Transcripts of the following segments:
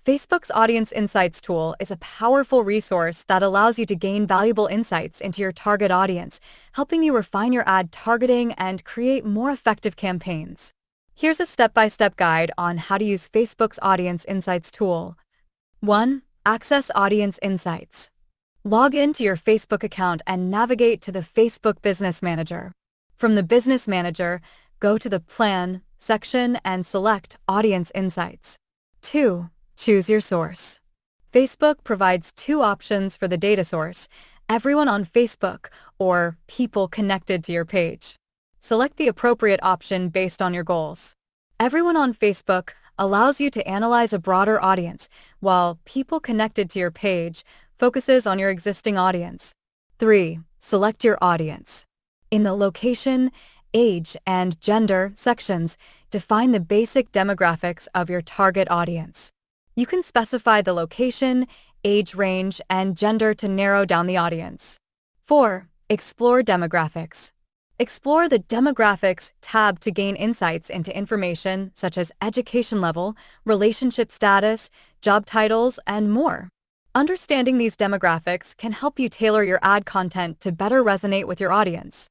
Facebook's Audience Insights tool is a powerful resource that allows you to gain valuable insights into your target audience, helping you refine your ad targeting and create more effective campaigns. Here's a step-by-step guide on how to use Facebook's Audience Insights tool. 1. Access Audience Insights. Log into your Facebook account and navigate to the Facebook Business Manager. From the Business Manager, go to the Plan section and select Audience Insights. 2. Choose your source. Facebook provides two options for the data source: everyone on Facebook or people connected to your page. Select the appropriate option based on your goals. Everyone on Facebook allows you to analyze a broader audience, while people connected to your page focuses on your existing audience. 3. Select your audience. In the location, age, and gender sections, define the basic demographics of your target audience. You can specify the location, age range, and gender to narrow down the audience. 4. Explore demographics. Explore the Demographics tab to gain insights into information such as education level, relationship status, job titles, and more. Understanding these demographics can help you tailor your ad content to better resonate with your audience.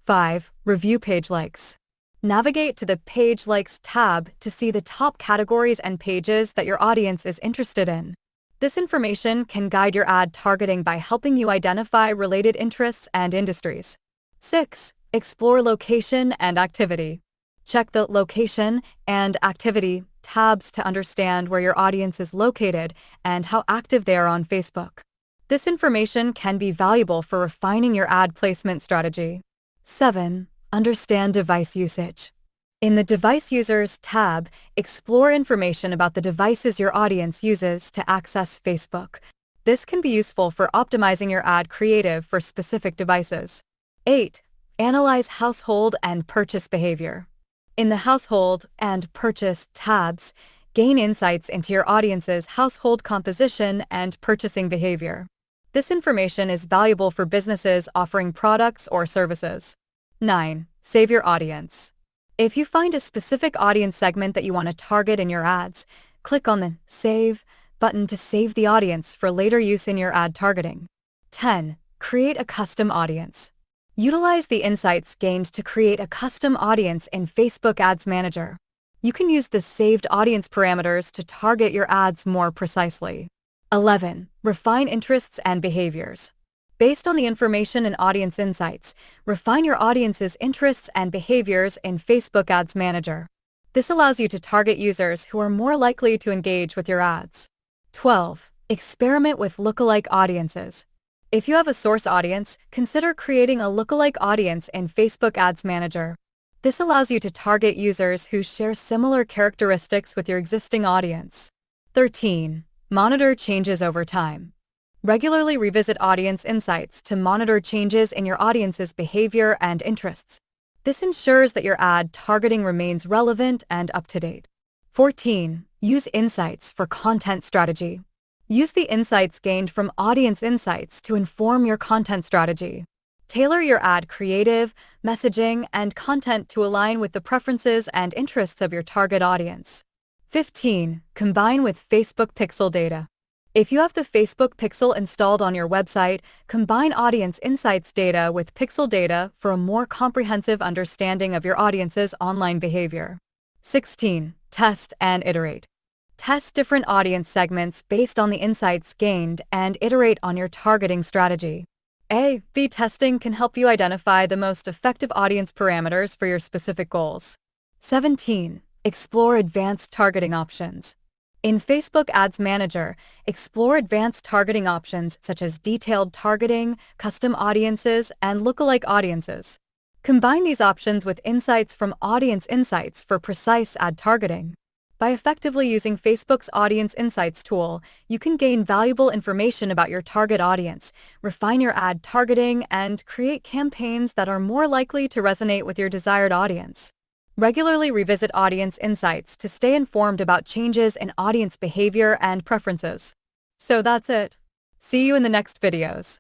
5. Review page likes. Navigate to the Page Likes tab to see the top categories and pages that your audience is interested in. This information can guide your ad targeting by helping you identify related interests and industries. 6. Explore location and activity. Check the Location and Activity tabs to understand where your audience is located and how active they are on Facebook. This information can be valuable for refining your ad placement strategy. 7. Understand device usage. In the Device Users tab, explore information about the devices your audience uses to access Facebook. This can be useful for optimizing your ad creative for specific devices. 8. Analyze household and purchase behavior. In the Household and Purchase tabs, gain insights into your audience's household composition and purchasing behavior. This information is valuable for businesses offering products or services. 9. Save your audience. If you find a specific audience segment that you want to target in your ads, click on the Save button to save the audience for later use in your ad targeting. 10. Create a custom audience. Utilize the insights gained to create a custom audience in Facebook Ads Manager. You can use the saved audience parameters to target your ads more precisely. 11. Refine interests and behaviors. Based on the information and audience insights, refine your audience's interests and behaviors in Facebook Ads Manager. This allows you to target users who are more likely to engage with your ads. 12. Experiment with lookalike audiences. If you have a source audience, consider creating a lookalike audience in Facebook Ads Manager. This allows you to target users who share similar characteristics with your existing audience. 13. Monitor changes over time. Regularly revisit audience insights to monitor changes in your audience's behavior and interests. This ensures that your ad targeting remains relevant and up-to-date. 14. Use insights for content strategy. Use the insights gained from audience insights to inform your content strategy. Tailor your ad creative, messaging, and content to align with the preferences and interests of your target audience. 15. Combine with Facebook Pixel data. If you have the Facebook Pixel installed on your website, combine Audience Insights data with Pixel data for a more comprehensive understanding of your audience's online behavior. 16. Test and iterate. Test different audience segments based on the insights gained and iterate on your targeting strategy. A/B testing can help you identify the most effective audience parameters for your specific goals. 17. Explore advanced targeting options. In Facebook Ads Manager, explore advanced targeting options such as detailed targeting, custom audiences, and lookalike audiences. Combine these options with insights from Audience Insights for precise ad targeting. By effectively using Facebook's Audience Insights tool, you can gain valuable information about your target audience, refine your ad targeting, and create campaigns that are more likely to resonate with your desired audience. Regularly revisit Audience Insights to stay informed about changes in audience behavior and preferences. So that's it. See you in the next videos.